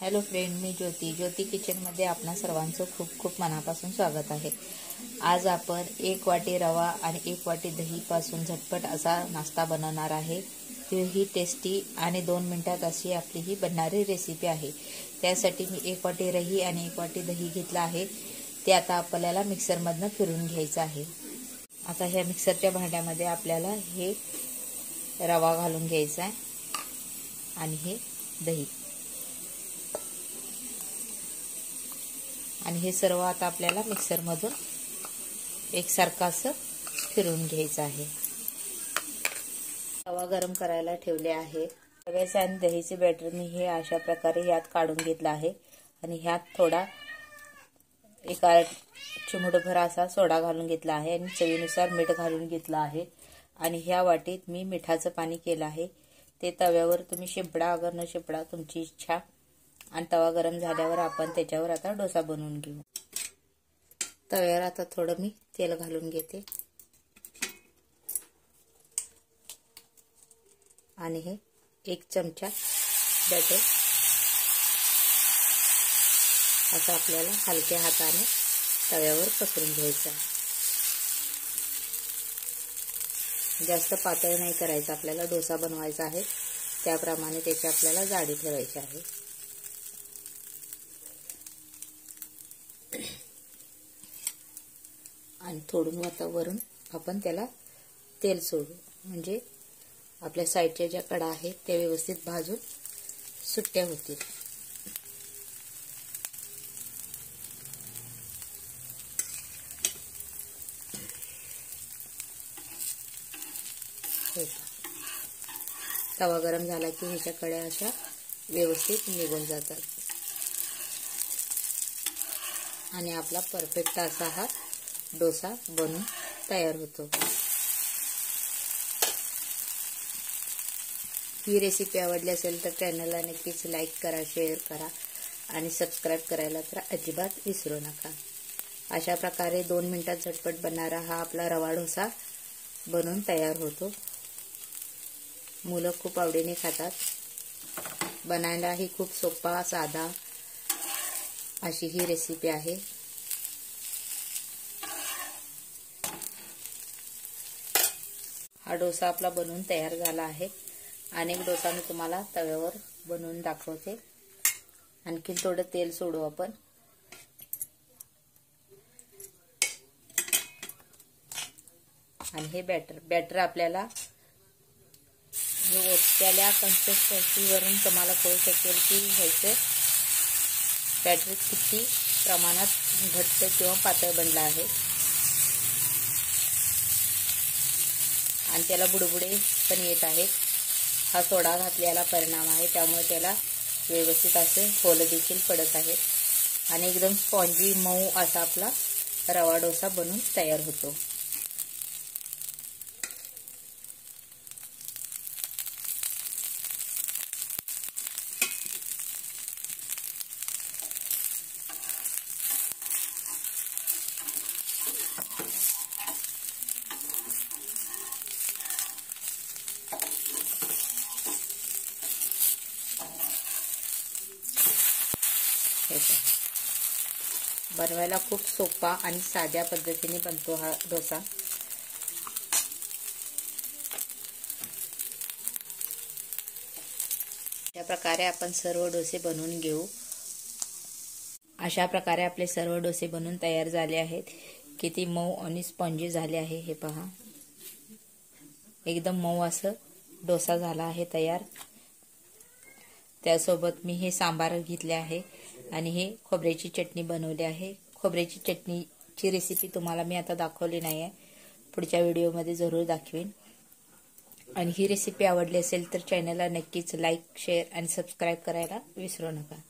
Hello friend, मी ज्योती किचनमध्ये आपणा सर्वांचं खूप खूप मनापासून स्वागत आहे। आज आपण 1 वाटी रवा आणि 1 वाटी दहीपासून झटपट असा नाश्ता बनवणार आहे। ही टेस्टी आणि 2 मिनिटात अशी आपली ही बनणारी रेसिपी आहे। त्यासाठी मी 1 वाटी रही आणि 1 वाटी दही घेतला आहे। ते आता आपल्याला मिक्सरमधून फिरवून घ्यायचं आहे। आता ह्या मिक्सरच्या भांड्यामध्ये आपल्याला हे रवा घालून घ्यायचा आहे आणि हे दही आणि हे सर्व आता आपल्याला मिक्सरमधून एकसारखं असं फिरवून घ्यायचं आहे। तवा गरम करायला ठेवले आहे। रव्याचे आणि दहीचे बॅटर मी हे अशा प्रकारे यात काढून घेतला आहे आणि ह्यात थोडा एक चिमूटभर असा सोडा घालून घेतला आहे आणि चवीनुसार मीठ घालून घेतला आहे। आणि ह्या वाटीत मी मिठाचं पाणी केलं आहे। ते तव्यावर तुम्ही शिंपडा अगर न शिंपडा तुमची इच्छा। आणि तवा गरम झाल्यावर आपण त्याच्यावर आता डोसा बनवून घेऊ। तव्यावर आता थोडं मी तेल घालून घेते आणि हे 1 चमचा बॅटर आता आपल्याला हलक्या हाताने तव्यावर पसरून घ्यायचं आहे। जास्त पातळ नाही करायचं, आपल्याला डोसा बनवायचा आहे त्याप्रमाणे त्याची आपल्याला जाडी ठेवायची आहे। आणि थोडून वरून आपण त्याला तेल सोडू, म्हणजे आपल्या साईडच्या ज्या कडा आहेत त्या व्यवस्थित भाजून सुट्ट्या होतील। तवा गरम झाला की ह्याच्या कड्या अशा व्यवस्थित निघून जातात आणि आपला परफेक्ट असा हा डोसा बनून तयार होतो। ही रेसिपी आवडली असेल तर चॅनलला नक्कीच लाईक करा, शेअर करा आणि सबस्क्राईब करायला तर अजिबात विसरू नका। अशा प्रकारे 2 मिनिटात झटपट बनणारा हा आपला रवा डोसा बनून तयार होतो। मुलं खूप आवडीने खातात। बनायला ही खूप सोपा साधा अशी ही रेसिपी आहे। हा डोसा आपला बनवून तयार झाला आहे। अनेक डोसा मी तुम्हाला तव्यावर बनवून दाखवते। आणखी थोडं तेल सोडू आपण आणि हे बॅटर आपल्याला त्याला कन्सिस्टन्सीवरून तुम्हाला कळू शकेल की ह्याचे बॅटर किती प्रमाणात घट्ट किंवा पातळ बनला आहे। आणि त्याला बुडबुडे पण येत आहेत। हा सोडा घातलेला परिणाम आहे, त्यामुळे त्याला व्यवस्थित असे होल देखील पडत आहेत आणि एकदम स्पॉन्जी मऊ असा आपला रवा डोसा बनून तयार होतो। बनवायला खूप सोपा आणि साध्या पद्धतीने बनतो हा डोसा। अशा प्रकारे आपण सर्व डोसे बनवून घेऊ। अशा प्रकारे आपले सर्व डोसे बनवून तयार झाले आहेत। किती मऊ आणि स्पॉन्जी झाले आहे हे पहा। एकदम मऊ असं डोसा झाला आहे तयार। त्यासोबत मी हे सांबार घेतले आहे आणि हे खोबऱ्याची चटणी बनवली आहे। खोबऱ्याची चटणीची रेसिपी तुम्हाला मी आता दाखवली नाही आहे, पुढच्या व्हिडिओमध्ये जरूर दाखवेन। आणि ही रेसिपी आवडली असेल तर चॅनलला नक्कीच लाईक, शेअर आणि सबस्क्राईब करायला विसरू नका।